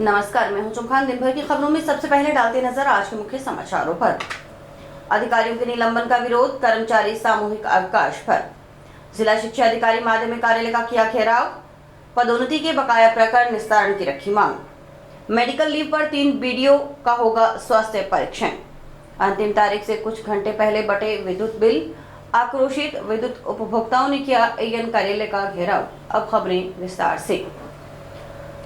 नमस्कार, मैं हूं चुमखान। दिन भर की खबरों में सबसे पहले डालते नजर आज के मुख्य समाचारों पर। अधिकारियों के निलंबन का विरोध, कर्मचारी सामूहिक अवकाश पर। जिला शिक्षा अधिकारी माध्यमिक कार्यालय का किया घेराव, पदोन्नति के बकाया प्रकरण निस्तारण की रखी मांग। मेडिकल लीव पर 3 बीडीओ का होगा स्वास्थ्य परीक्षण। अंतिम तारीख से कुछ घंटे पहले बटे विद्युत बिल, आक्रोशित विद्युत उपभोक्ताओं ने किया एएन कार्यालय का घेराव। अब खबरें विस्तार से।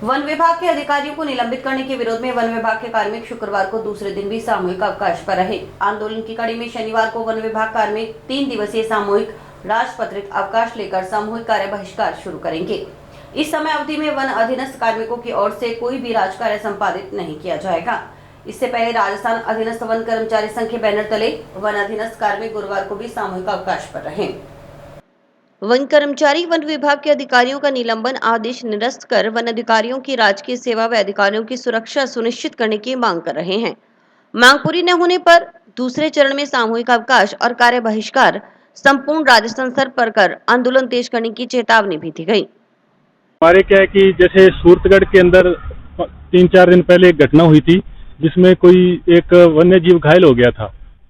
वन विभाग के अधिकारियों को निलंबित करने के विरोध में वन विभाग के कार्मिक शुक्रवार को दूसरे दिन भी सामूहिक अवकाश पर रहे। आंदोलन की कड़ी में शनिवार को वन विभाग कार्मिक 3 दिवसीय सामूहिक राजपत्रित अवकाश लेकर सामूहिक कार्य बहिष्कार शुरू करेंगे। इस समय अवधि में वन अधीनस्थ कार्मिकों की ओर से कोई भी राजकार्य संपादित नहीं किया जाएगा। इससे पहले राजस्थान अधीनस्थ वन कर्मचारी संघ के बैनर तले वन अधीनस्थ कार्मिक गुरुवार को भी सामूहिक अवकाश पर रहे। वन कर्मचारी वन विभाग के अधिकारियों का निलंबन आदेश निरस्त कर वन अधिकारियों की राजकीय सेवा व अधिकारियों की सुरक्षा सुनिश्चित करने की मांग कर रहे हैं। मांग पूरी न होने पर दूसरे चरण में सामूहिक अवकाश और कार्य बहिष्कार संपूर्ण राजस्थान स्तर पर कर आंदोलन तेज करने की चेतावनी भी दी गई। हमारे क्या है कि जैसे सूरतगढ़ के अंदर 3-4 दिन पहले एक घटना हुई थी जिसमें कोई एक वन्य जीव घायल हो गया था।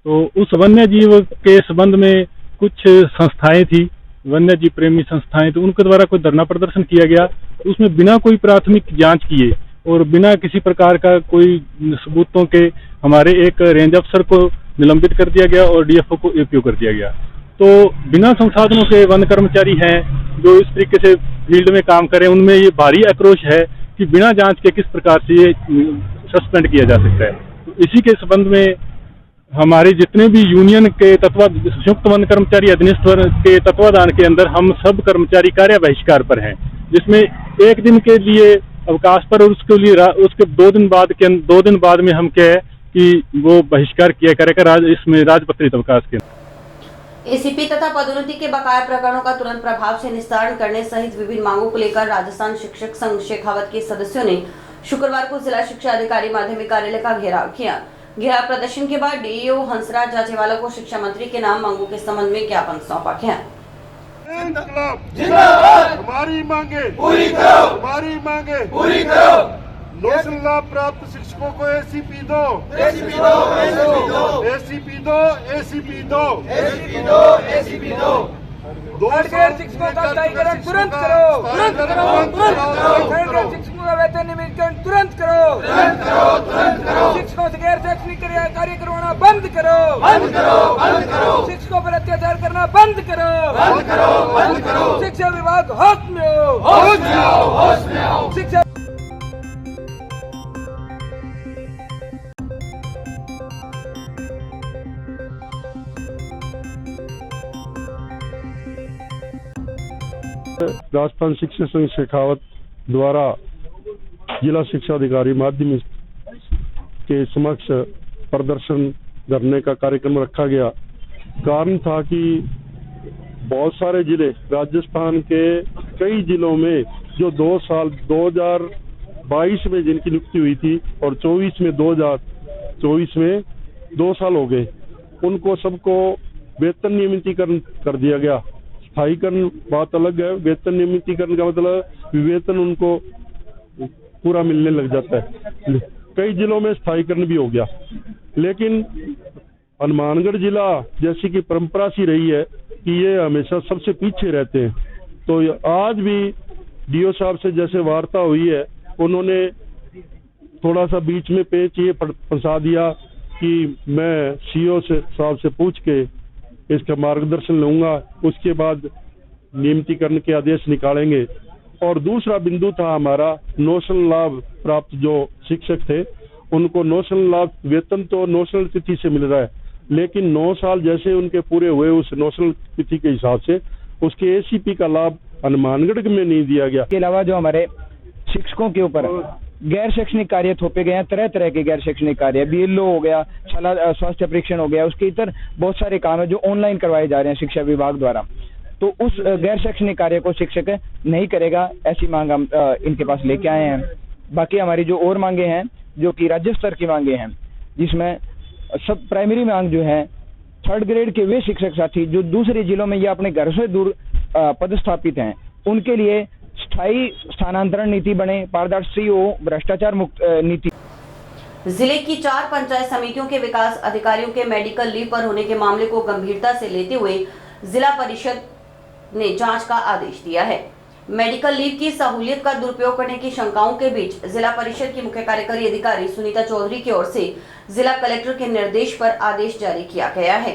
तो उस वन्य जीव के संबंध में कुछ संस्थाएं थी, वन्य जीव प्रेमी संस्थाएं, तो उनके द्वारा कोई धरना प्रदर्शन किया गया। उसमें बिना कोई प्राथमिक जांच किए और बिना किसी प्रकार का कोई सबूतों के हमारे एक रेंज अफसर को निलंबित कर दिया गया और डीएफओ को एपीओ कर दिया गया। तो बिना संसाधनों के वन कर्मचारी हैं जो इस तरीके से फील्ड में काम करें, उनमें ये भारी आक्रोश है कि बिना जांच के किस प्रकार से ये सस्पेंड किया जा सकता है। तो इसी के संबंध में हमारे जितने भी यूनियन के संयुक्त वन कर्मचारी अधीनस्थ के तत्वाधान के अंदर हम सब कर्मचारी कार्य बहिष्कार पर हैं, जिसमें 1 दिन के लिए अवकाश पर और उसके 2 दिन बाद में हम क्या है कि वो बहिष्कार किया करेगा इसमें राजपत्रित अवकाश के। एसीपी तथा पदोन्नति के बकाया प्रकरणों का तुरंत प्रभाव से निस्तारण करने सहित विभिन्न मांगों को लेकर राजस्थान शिक्षक संघ शेखावत के सदस्यों ने शुक्रवार को जिला शिक्षा अधिकारी माध्यमिक कार्यालय का घेराव किया। घेराव प्रदर्शन के बाद डीईओ हंसराज जाचेवाला को शिक्षा मंत्री के नाम मांगों के संबंध में ज्ञापन सौंपा गया। हमारी मांगे पूरी करो, हमारी मांगे पूरी करो। नौकरी लाभ प्राप्त शिक्षकों को एसीपी दो, एसीपी दो, एसीपी दो, एसीपी दो, एसीपी दो, एसीपी दो। थर्ड ग्रेड शिक्षकों का स्थायीकरण तुरंत करो, तुरंत करो, तुरंत करो। थर्ड ग्रेड शिक्षकों का वेतन नियमितीकरण तुरंत करो, तुरंत करो, तुरंत करो। शिक्षकों से गैर शैक्षणिक कार्य करवाना बंद करो, बंद करो, बंद करो। शिक्षकों पर अत्याचार करना बंद करो, बंद करो, बंद करो। शिक्षा विभाग होश में आओ, होश में आओ, होश में आओ। शिक्षा राजस्थान शिक्षक संघ शेखावत द्वारा जिला शिक्षा अधिकारी माध्यमिक के समक्ष प्रदर्शन करने का कार्यक्रम रखा गया। कारण था कि बहुत सारे जिले, राजस्थान के कई जिलों में जो 2 साल 2022 में जिनकी नियुक्ति हुई थी और 2024 में 2 साल हो गए, उनको सबको वेतन नियमितीकरण कर दिया गया। स्थायीकरण बात अलग है, वेतन नियमितीकरण का मतलब वेतन उनको पूरा मिलने लग जाता है। कई जिलों में स्थायीकरण भी हो गया, लेकिन हनुमानगढ़ जिला जैसी की परंपरा सी रही है कि ये हमेशा सबसे पीछे रहते हैं। तो आज भी डीओ साहब से जैसे वार्ता हुई है, उन्होंने थोड़ा सा बीच में पेच ये फंसा दिया कि मैं सीओ साहब से पूछ के इसका मार्गदर्शन लूंगा, उसके बाद नियमितीकरण के आदेश निकालेंगे। और दूसरा बिंदु था हमारा नोशनल लाभ प्राप्त जो शिक्षक थे, उनको नोशनल लाभ वेतन तो नोशनल तिथि से मिल रहा है, लेकिन 9 साल जैसे उनके पूरे हुए उस नोशनल तिथि के हिसाब से उसके एसीपी का लाभ हनुमानगढ़ में नहीं दिया गया। इसके अलावा जो हमारे शिक्षकों के ऊपर गैर शैक्षणिक कार्य थोपे गए हैं, तरह तरह के गैर शैक्षणिक कार्य, बीएलओ हो गया, स्वास्थ्य परीक्षण हो गया, उसके इतर बहुत सारे काम है जो ऑनलाइन करवाए जा रहे हैं शिक्षा विभाग द्वारा। तो उस गैर शैक्षणिक कार्य को शिक्षक नहीं करेगा, ऐसी मांग हम इनके पास लेके आए हैं। बाकी हमारी जो और मांगे हैं जो कि राज्य स्तर की मांगे हैं, जिसमें सब प्राइमरी मांग जो है 3rd ग्रेड के वे शिक्षक साथी जो दूसरे जिलों में या अपने घर से दूर पदस्थापित हैं, उनके लिए स्थायी स्थानांतरण नीति बने, पारदर्शी हो, भ्रष्टाचार मुक्त नीति। जिले की 4 पंचायत समितियों के विकास अधिकारियों के मेडिकल लीव पर होने के मामले को गंभीरता से लेते हुए जिला परिषद ने जांच का आदेश दिया है। मेडिकल लीव की सहूलियत का दुरुपयोग करने की शंकाओं के बीच जिला परिषद की मुख्य कार्यकारी अधिकारी सुनीता चौधरी की ओर से जिला कलेक्टर के निर्देश पर आदेश जारी किया गया है।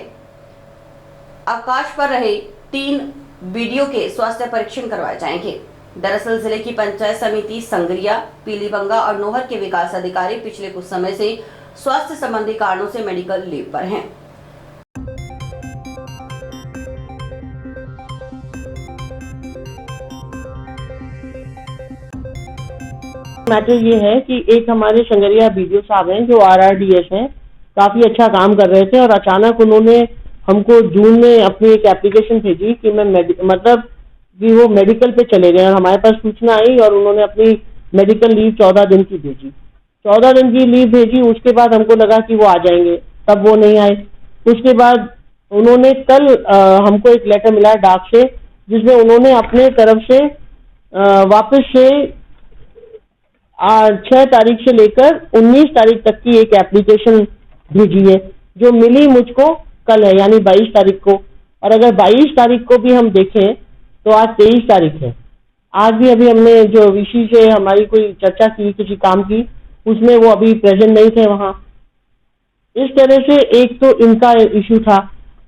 अवकाश पर रहे 3 बीडीओ के स्वास्थ्य परीक्षण करवाए जाएंगे। दरअसल जिले की पंचायत समिति संगरिया, पीलीबंगा और नोहर के विकास अधिकारी पिछले कुछ समय से स्वास्थ्य संबंधी कारणों से मेडिकल लीव पर हैं। मैटर ये है कि एक हमारे संगरिया बीडीओ साहब हैं जो आरआरडीएस हैं, काफी अच्छा काम कर रहे थे और अचानक उन्होंने हमको जून में अपनी एक एप्लीकेशन भेजी कि मैं मतलब कि वो मेडिकल पे चले गए और हमारे पास सूचना आई और उन्होंने अपनी मेडिकल लीव 14 दिन की भेजी। 14 दिन की लीव भेजी, उसके बाद हमको लगा कि वो आ जाएंगे, तब वो नहीं आए। उसके बाद उन्होंने कल हमको एक लेटर मिला डाक से जिसमें उन्होंने अपने तरफ से वापस से 6 तारीख से लेकर 19 तारीख तक की एक एप्लीकेशन भेजी है जो मिली मुझको कल है, यानी 22 तारीख को। और अगर 22 तारीख को भी हम देखें तो आज 23 तारीख है। आज भी अभी हमने जो विषय से हमारी कोई चर्चा की किसी काम की, उसमें वो अभी प्रेजेंट नहीं थे वहां। इस तरह से एक तो इनका इश्यू था।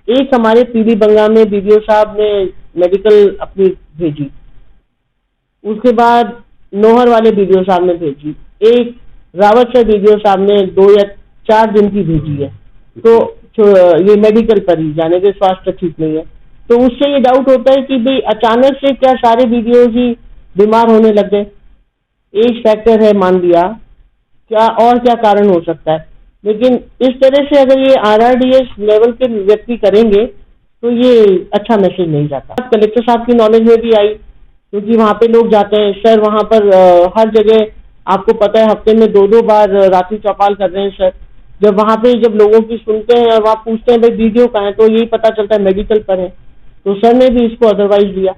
एक हमारे पीलीबंगा में बीडीओ साहब ने मेडिकल अपनी भेजी, उसके बाद नोहर वाले बीडीओ साहब ने भेजी, एक रावतसर बीडीओ साहब ने 2 या 4 दिन की भेजी है। तो ये मेडिकल पर ही जाने के स्वास्थ्य ठीक नहीं है, तो उससे ये डाउट होता है कि भाई अचानक से क्या सारे बीडीओ ही बीमार होने लग गए। एज फैक्टर है मान लिया, क्या और क्या कारण हो सकता है। लेकिन इस तरह से अगर ये आरआरडीएस लेवल के व्यक्ति करेंगे तो ये अच्छा मैसेज नहीं जाता। कलेक्टर साहब की नॉलेज में भी आई क्योंकि वहाँ पे लोग जाते हैं सर, वहाँ पर हर जगह आपको पता है हफ्ते में 2-2 बार रात्रि चौपाल कर रहे हैं सर। जब वहाँ पे जब लोगों की सुनते हैं और वहाँ पूछते हैं भाई वीडियो कहाँ है, तो यही पता चलता है मेडिकल पर है। तो सर ने भी इसको अदरवाइज दिया,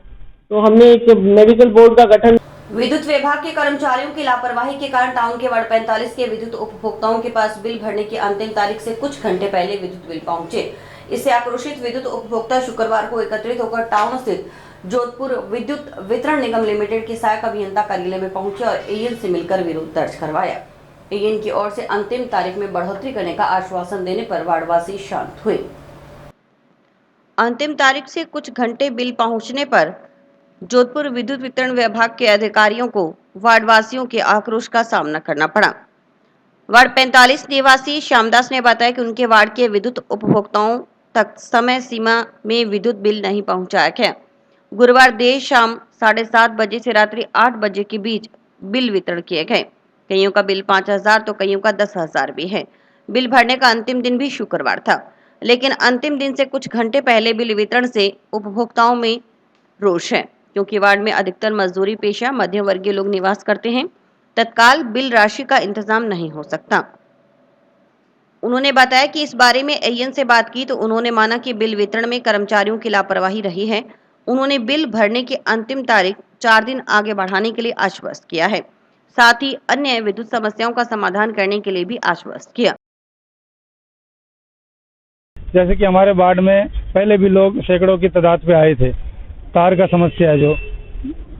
तो हमने एक मेडिकल बोर्ड का गठन। विद्युत विभाग के कर्मचारियों की लापरवाही के कारण टाउन के वार्ड 45 के विद्युत उपभोक्ताओं के पास बिल भरने की अंतिम तारीख से कुछ घंटे पहले विद्युत बिल पहुंचे। इससे आक्रोशित विद्युत उपभोक्ता शुक्रवार को एकत्रित होकर टाउन स्थित जोधपुर विद्युत वितरण निगम लिमिटेड के सहायक अभियंता कार्यालय में पहुंचे और एएन से मिलकर विरोध दर्ज करवाया। एएन की ओर से अंतिम तारीख में बढ़ोतरी करने का आश्वासन देने पर वार्डवासी शांत हुए। अंतिम तारीख से कुछ घंटे बिल पहुंचने पर जोधपुर विद्युत वितरण विभाग के अधिकारियों को वार्डवासियों के आक्रोश का सामना करना पड़ा। वार्ड 45 निवासी श्यामदास ने बताया कि उनके वार्ड के विद्युत उपभोक्ताओं तक समय सीमा में विद्युत बिल नहीं पहुंचाया गया। गुरुवार देर शाम 7:30 बजे से रात्रि 8 बजे के बीच बिल वितरण किए गए। कईयों का बिल 5,000 तो कईयों का 10,000 भी है। बिल भरने का अंतिम दिन भी शुक्रवार था, लेकिन अंतिम दिन से कुछ घंटे पहले बिल वितरण से उपभोक्ताओं में रोष है क्योंकि वार्ड में अधिकतर मजदूरी पेशा मध्यम वर्गीय लोग निवास करते हैं। तत्काल बिल राशि का इंतजाम नहीं हो सकता। उन्होंने बताया कि इस बारे में एएन से बात की तो उन्होंने माना कि बिल वितरण में कर्मचारियों की लापरवाही रही है। उन्होंने बिल भरने की अंतिम तारीख 4 दिन आगे बढ़ाने के लिए आश्वस्त किया है, साथ ही अन्य विद्युत समस्याओं का समाधान करने के लिए भी आश्वस्त किया। जैसे कि हमारे वार्ड में पहले भी लोग सैकड़ों की तादाद पे आए थे। तार का समस्या है, जो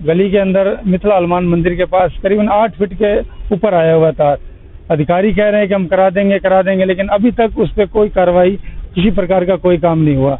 गली के अंदर मिथिला हनुमान मंदिर के पास करीबन 8 फीट के ऊपर आया हुआ तार। अधिकारी कह रहे हैं कि हम करा देंगे, लेकिन अभी तक उस पर कोई कार्रवाई, किसी प्रकार का कोई काम नहीं हुआ।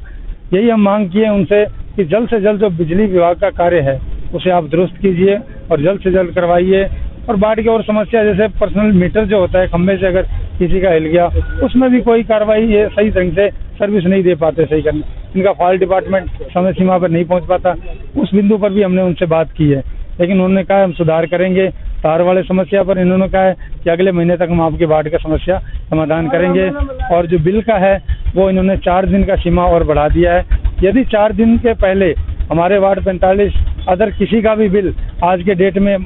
यही हम मांग किए उनसे कि जल्द से जल्द जो बिजली विभाग का कार्य है उसे आप दुरुस्त कीजिए और जल्द से जल्द करवाइए। और वार्ड की और समस्या जैसे पर्सनल मीटर जो होता है, खंभे से अगर किसी का हिल गया, उसमें भी कोई कार्रवाई ये सही ढंग से सर्विस नहीं दे पाते सही करने। इनका फॉल्ट डिपार्टमेंट समय सीमा पर नहीं पहुंच पाता। उस बिंदु पर भी हमने उनसे बात की है, लेकिन उन्होंने कहा हम सुधार करेंगे। तार वाले समस्या पर इन्होंने कहा है कि अगले महीने तक हम आपके वार्ड का समस्या समाधान करेंगे। और जो बिल का है वो इन्होंने 4 दिन का सीमा और बढ़ा दिया है। यदि 4 दिन के पहले हमारे वार्ड 45 अदर किसी का भी बिल आज के डेट में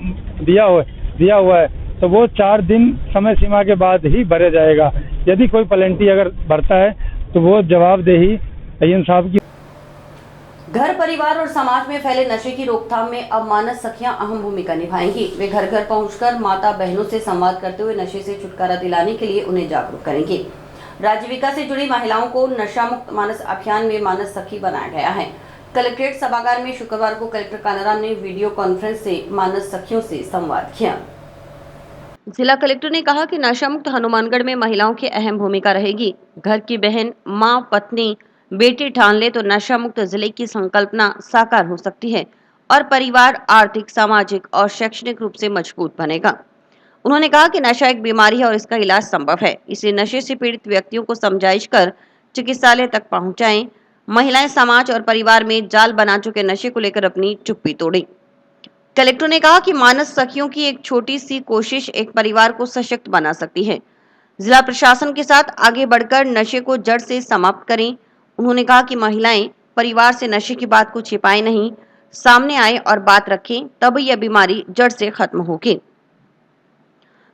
दिया हुआ है तो वो 4 दिन समय सीमा के बाद ही भरा जाएगा। यदि कोई प्लेंटी अगर भरता है तो वो जवाबदेही एएन साहब की। घर परिवार और समाज में फैले नशे की रोकथाम में अब मानस सखियां अहम भूमिका निभाएंगी। वे घर घर पहुंचकर माता बहनों से संवाद करते हुए नशे से छुटकारा दिलाने के लिए उन्हें जागरूक करेंगी। राजीविका से जुड़ी महिलाओं को नशा मुक्त मानस अभियान में मानस सखी बनाया गया है। कलेक्ट्रेट सभागार में शुक्रवार को कलेक्टर कानाराम ने वीडियो कॉन्फ्रेंस से मानस सखियों से संवाद किया। जिला कलेक्टर ने कहा कि नशा मुक्त हनुमानगढ़ में महिलाओं की अहम भूमिका रहेगी। घर की बहन, मां, पत्नी, बेटी ठान ले तो नशा मुक्त जिले की संकल्पना साकार हो सकती है और परिवार आर्थिक, सामाजिक और शैक्षणिक रूप से मजबूत बनेगा। उन्होंने कहा कि नशा एक बीमारी है और इसका इलाज संभव है, इसलिए नशे से पीड़ित व्यक्तियों को समझाइश कर चिकित्सालय तक पहुंचाएं। महिलाएं समाज और परिवार में जाल बना चुके नशे को लेकर अपनी चुप्पी तोड़ें। कलेक्टर ने कहा कि मानस सखियों की एक छोटी सी कोशिश एक परिवार को सशक्त बना सकती है। जिला प्रशासन के साथ आगे बढ़कर नशे को जड़ से समाप्त करें। उन्होंने कहा कि महिलाएं परिवार से नशे की बात को छिपाए नहीं, सामने आए और बात रखें, तब यह बीमारी जड़ से खत्म होगी।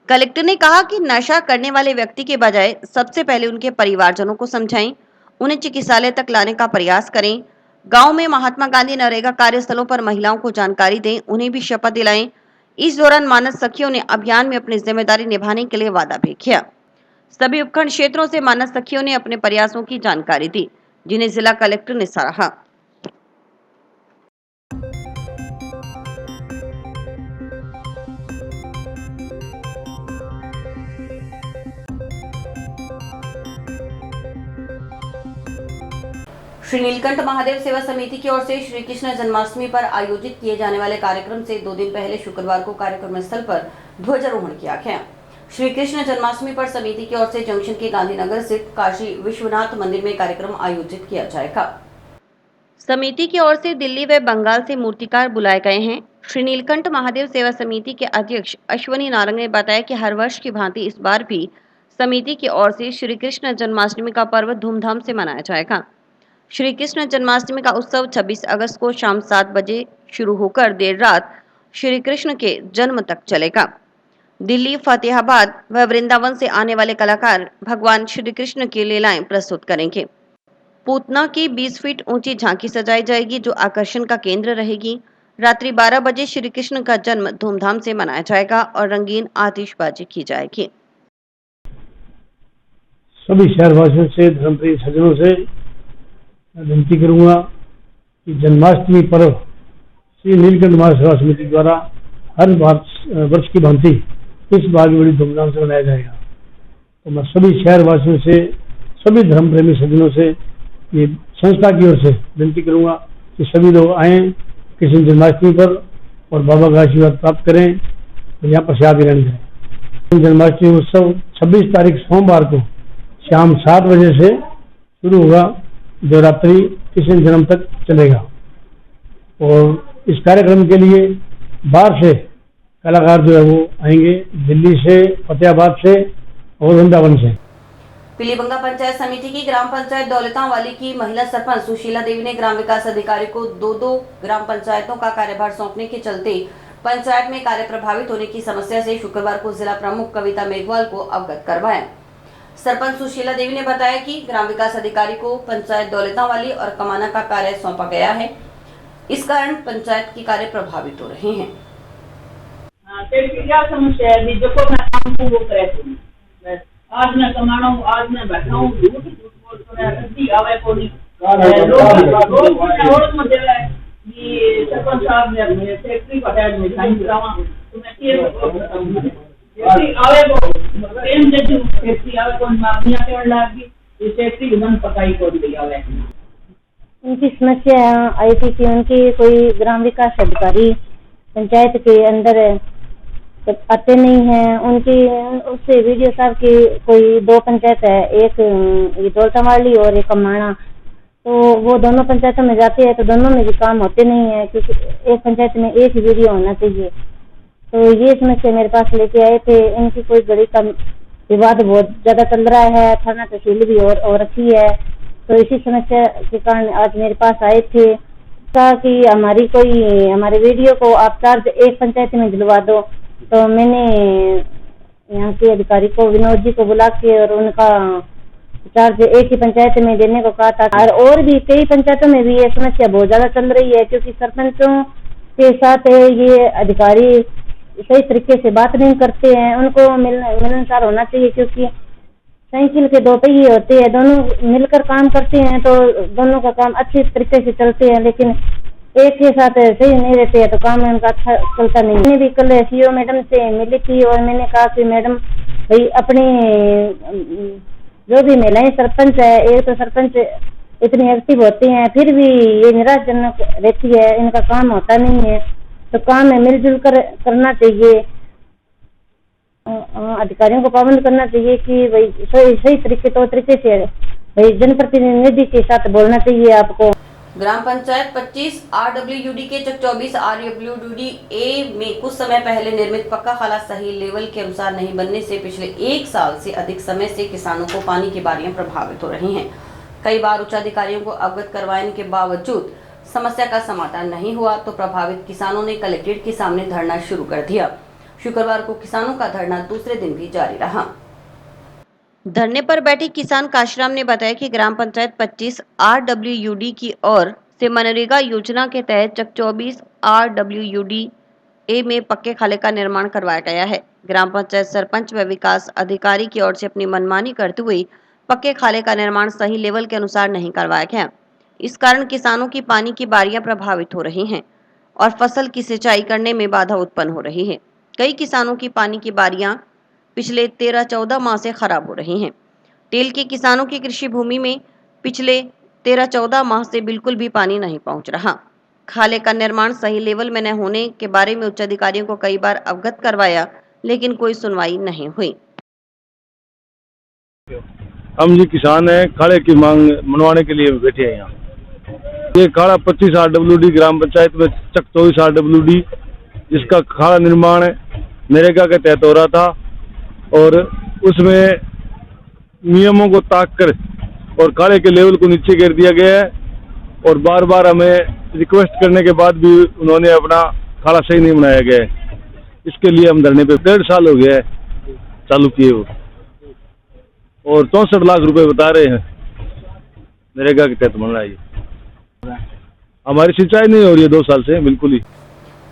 कलेक्टर ने कहा कि नशा करने वाले व्यक्ति के बजाय सबसे पहले उनके परिवारजनों को समझाएं, उन्हें चिकित्सालय तक लाने का प्रयास करें। गांव में महात्मा गांधी नरेगा कार्यस्थलों पर महिलाओं को जानकारी दें, उन्हें भी शपथ दिलाएं। इस दौरान मानस सखियों ने अभियान में अपनी जिम्मेदारी निभाने के लिए वादा भी किया। सभी उपखंड क्षेत्रों से मानस सखियों ने अपने प्रयासों की जानकारी दी, जिन्हें जिला कलेक्टर ने सराहा। श्री नीलकंठ महादेव सेवा समिति की ओर से श्री कृष्ण जन्माष्टमी पर आयोजित किए जाने वाले कार्यक्रम से 2 दिन पहले शुक्रवार को कार्यक्रम स्थल पर ध्वजारोहण किया गया। श्री कृष्ण जन्माष्टमी पर समिति की ओर से जंक्शन के गांधीनगर स्थित काशी विश्वनाथ मंदिर में कार्यक्रम आयोजित किया जाएगा। समिति की ओर से दिल्ली व बंगाल से मूर्तिकार बुलाए गए हैं। श्री नीलकंठ महादेव सेवा समिति के अध्यक्ष अश्वनी नारंग ने बताया कि हर वर्ष की भांति इस बार भी समिति की ओर से श्री कृष्ण जन्माष्टमी का पर्व धूमधाम से मनाया जाएगा। श्री कृष्ण जन्माष्टमी का उत्सव 26 अगस्त को शाम 7 बजे शुरू होकर देर रात श्री कृष्ण के जन्म तक चलेगा। दिल्ली, फतेहाबाद व वृंदावन से आने वाले कलाकार भगवान श्री कृष्ण की लीलाएं प्रस्तुत करेंगे। पूतना की 20 फीट ऊंची झांकी सजाई जाएगी, जो आकर्षण का केंद्र रहेगी। रात्रि 12 बजे श्री कृष्ण का जन्म धूमधाम से मनाया जाएगा और रंगीन आतिशबाजी की जाएगी। सभी शहरवासियों से, धर्मप्रिय सज्जनों से विनती करूंगा कि जन्माष्टमी पर्व श्री नीलकंठ महादेव सेवा समिति द्वारा हर वर्ष की भांति इस बार भी बड़ी धूमधाम से मनाया जाएगा। तो मैं सभी शहरवासियों से, सभी धर्म प्रेमी सज्जनों से ये संस्था की ओर से विनती करूंगा कि सभी लोग आए कृष्ण जन्माष्टमी पर और बाबा का आशीर्वाद प्राप्त करें और यहाँ प्रसाद ग्रहण करें। जन्माष्टमी उत्सव 26 तारीख सोमवार को शाम 7 बजे से शुरू होगा, जो रात्रि कृष्ण जन्म तक चलेगा। और इस कार्यक्रम के लिए बाहर से कलाकार जो है वो आएंगे, दिल्ली से, फतेहाबाद से और वृंदावन से। पीलीबंगा पंचायत समिति की ग्राम पंचायत दौलतावाली की महिला सरपंच सुशीला देवी ने ग्राम विकास अधिकारी को 2 ग्राम पंचायतों का कार्यभार सौंपने के चलते पंचायत में कार्य प्रभावित होने की समस्या से शुक्रवार को जिला प्रमुख कविता मेघवाल को अवगत करवाया। सरपंच सुशीला देवी ने बताया कि ग्राम विकास अधिकारी को पंचायत दौलतावाली और कमाना का कार्य सौंपा गया है, इस कारण पंचायत के कार्य प्रभावित हो रहे हैं। क्या समस्या है? जो को मैं काम को वो करे, आज मैं कमाना हूँ, आज मैं बैठा हूँ, झूठ बोल तो रद्दी आवे को नहीं, रोज में दे रहा है कि सरपंच साहब ने अपने सेक्रेटरी पटाया में साइन करावा, तो मैं ये आवे को प्रेम दे दूं, सेक्रेटरी आवे को माफिया के लगी, ये सेक्रेटरी मन पकाई को दिया आवे। उनकी समस्या आई थी कि उनकी कोई ग्राम विकास अधिकारी पंचायत के अंदर आते नहीं है। उनकी उससे वीडियो साहब की कोई 2 पंचायत है, एक दौलतावाली और एक कमाना, तो वो दोनों पंचायतों में जाते हैं तो दोनों में भी काम होते नहीं है, क्योंकि एक पंचायत में एक ही वीडियो होना चाहिए। तो ये समस्या मेरे पास लेके आए थे। इनकी कोई गली का विवाद बहुत ज्यादा चल रहा है, थाना तहसील भी और रखी है, तो इसी समस्या के कारण आज मेरे पास आए थे। कहा कि हमारे वीडियो को आप चार्ज एक पंचायत में दिलवा दो। तो मैंने यहाँ के अधिकारी को, विनोद जी को बुला के और उनका चार्ज एक ही पंचायत में देने को कहा था। और भी कई पंचायतों में भी ये समस्या बहुत ज्यादा चल रही है, क्योंकि सरपंचों के साथ ये अधिकारी सही तरीके से बात नहीं करते हैं। उनको मिलनसार होना चाहिए, क्योंकि साइकिल के दो पहिए होते हैं, दोनों मिलकर काम करते हैं तो दोनों का काम अच्छे तरीके से चलते हैं, लेकिन एक के साथ सही नहीं रहते हैं तो काम उनका अच्छा चलता नहीं। मैंने भी कल सीओ मैडम से मिली थी और मैंने कहा कि मैडम भाई अपने जो भी महिलाएं सरपंच है, एक तो सरपंच इतनी एक्टिव होती हैं फिर भी ये निराशजनक रहती है, इनका काम होता नहीं है, तो काम है मिलजुल कर करना चाहिए। अधिकारियों को पाबंद करना चाहिए कि भाई सही तरीके से भाई जनप्रतिनिधि के साथ बोलना चाहिए आपको। ग्राम पंचायत 25 RWUD के चक 24 RWUD ए में कुछ समय पहले निर्मित पक्का खाला सही लेवल के अनुसार नहीं बनने से पिछले 1 साल से अधिक समय से किसानों को पानी की बारियां प्रभावित हो रही हैं। कई बार उच्चाधिकारियों को अवगत करवाने के बावजूद समस्या का समाधान नहीं हुआ तो प्रभावित किसानों ने कलेक्ट्रेट के सामने धरना शुरू कर दिया। शुक्रवार को किसानों का धरना दूसरे दिन भी जारी रहा। धरने पर बैठे किसान काशीराम ने बताया कि ग्राम पंचायत 25 RWUD की ओर से मनरेगा योजना के तहत चक 24 RWUD ए में पक्के खाले का निर्माण करवाया गया है। ग्राम पंचायत सरपंच व विकास अधिकारी की ओर से अपनी मनमानी करते हुए पक्के खाले का निर्माण सही लेवल के अनुसार नहीं करवाया गया। इस कारण किसानों की पानी की बारियां प्रभावित हो रही हैं और फसल की सिंचाई करने में बाधा उत्पन्न हो रही है। कई किसानों की पानी की बारियां पिछले 13-14 माह से खराब हो रही हैं। टेल के किसानों की कृषि भूमि में पिछले 13-14 माह से बिल्कुल भी पानी नहीं पहुंच रहा। खाले का निर्माण सही लेवल में न होने के बारे में उच्च अधिकारियों को कई बार अवगत करवाया, लेकिन कोई सुनवाई नहीं हुई। हम जी किसान हैं, खाड़े की मांग मनवाने के लिए बैठे हैं यहाँ। ये खाड़ा 25 RWD ग्राम पंचायत में चक 24 RWD जिसका खाड़ा निर्माण नरेगा के तहत हो रहा था और उसमें नियमों को ताक कर और खाड़े के लेवल को नीचे गिर दिया गया है और बार बार हमें रिक्वेस्ट करने के बाद भी उन्होंने अपना खाड़ा सही नहीं बनाया गया है। इसके लिए हम धरने पे 1.5 साल हो गया है चालू किए हुए और 64 लाख रुपए बता रहे हैं नरेगा के तहत बन रहा है। हमारी सिंचाई नहीं हो रही है 2 साल से बिल्कुल ही।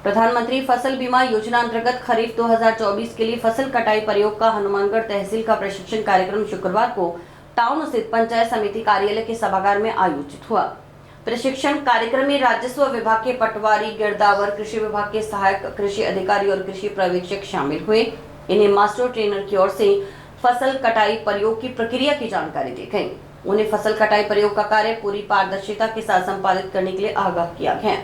प्रधानमंत्री फसल बीमा योजना अंतर्गत खरीफ 2024 के लिए फसल कटाई प्रयोग का हनुमानगढ़ तहसील का प्रशिक्षण कार्यक्रम शुक्रवार को टाउन स्थित पंचायत समिति कार्यालय के सभागार में आयोजित हुआ। प्रशिक्षण कार्यक्रम में राजस्व विभाग के पटवारी, गिरदावर, कृषि विभाग के सहायक कृषि अधिकारी और कृषि पर्यवेक्षक शामिल हुए। इन्हें मास्टर ट्रेनर की ओर से फसल कटाई प्रयोग की प्रक्रिया की जानकारी दी गई। उन्हें फसल कटाई प्रयोग का कार्य पूरी पारदर्शिता के साथ संपादित करने के लिए आगाह किया गया।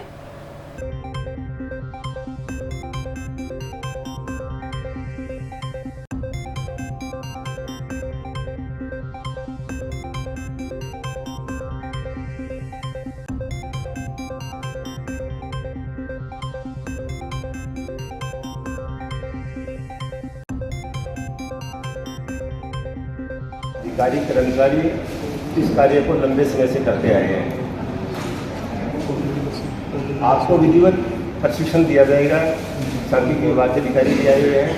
अधिकारी कर्मचारी इस कार्य को लंबे समय से करते आए हैं। आपको विधिवत प्रशिक्षण दिया जाएगा। सांख्यिकी विभाग के अधिकारी भी आए हुए हैं,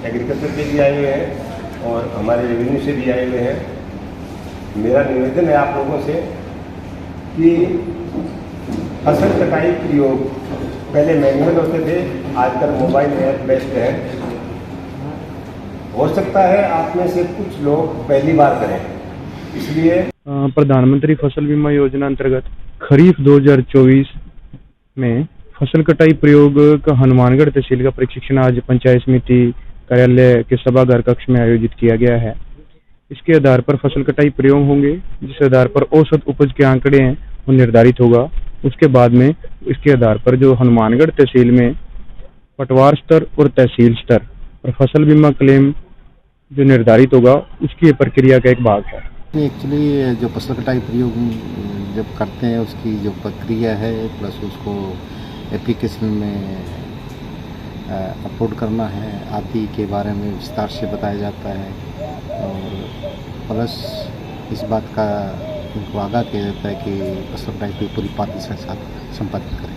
एग्रीकल्चर के भी आए हुए हैं और हमारे रेवेन्यू से भी आए हुए हैं। मेरा निवेदन है आप लोगों से कि फसल कटाई प्रयोग पहले मैनुअल होते थे, आजकल मोबाइल ऐप बेस्ड है। हो सकता है आप में से कुछ लोग पहली बार करें, इसलिए प्रधानमंत्री फसल बीमा योजना अंतर्गत खरीफ 2024 में फसल कटाई प्रयोग का हनुमानगढ़ तहसील का प्रशिक्षण आज पंचायत समिति कार्यालय के सभागार कक्ष में आयोजित किया गया है। इसके आधार पर फसल कटाई प्रयोग होंगे, जिस आधार पर औसत उपज के आंकड़े हैं वो निर्धारित होगा। उसके बाद में इसके आधार पर जो हनुमानगढ़ तहसील में पटवार स्तर और तहसील स्तर और फसल बीमा क्लेम जो निर्धारित होगा, उसकी प्रक्रिया का एक भाग है। एक्चुअली जो फसल कटाई प्रयोग जब करते हैं उसकी जो प्रक्रिया है प्लस उसको एप्लीकेशन में अपलोड करना है आदि के बारे में विस्तार से बताया जाता है और प्लस इस बात का उनको आगाह किया जाता है कि फसल कटाई की पूरी पारदर्शिता के साथ संपादित करें।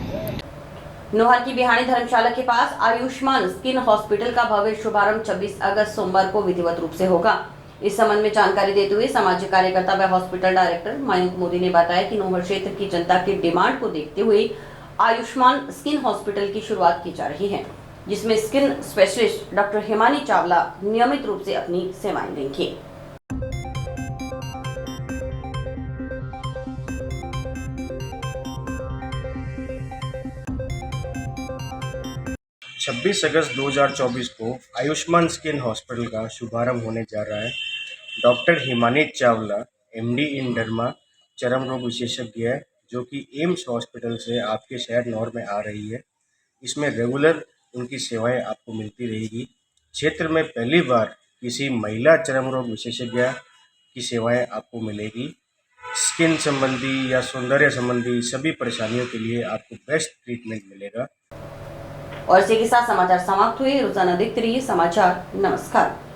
नोहर की बिहानी धर्मशाला के पास आयुष्मान स्किन हॉस्पिटल का भव्य शुभारंभ 26 अगस्त सोमवार को विधिवत रूप से होगा। इस संबंध में जानकारी देते हुए सामाजिक कार्यकर्ता व हॉस्पिटल डायरेक्टर मयंक मोदी ने बताया कि नोहर क्षेत्र की जनता की डिमांड को देखते हुए आयुष्मान स्किन हॉस्पिटल की शुरुआत की जा रही है, जिसमें skin specialist doctor Himani Chawla नियमित रूप से अपनी सेवाएं देंगे। 26 अगस्त 2024 को आयुष्मान स्किन हॉस्पिटल का शुभारंभ होने जा रहा है। डॉक्टर हिमानी चावला एमडी इन डर्मा चर्म रोग विशेषज्ञ है, जो कि एम्स हॉस्पिटल से आपके शहर नौर में आ रही है। इसमें रेगुलर उनकी सेवाएं आपको मिलती रहेगी। क्षेत्र में पहली बार किसी महिला चर्म रोग विशेषज्ञ की सेवाएं आपको मिलेगी। स्किन संबंधी या सौंदर्य संबंधी सभी परेशानियों के लिए आपको बेस्ट ट्रीटमेंट मिलेगा। और इसी के साथ समाचार समाप्त हुए। रोजाना देखते रहिए समाचार। नमस्कार।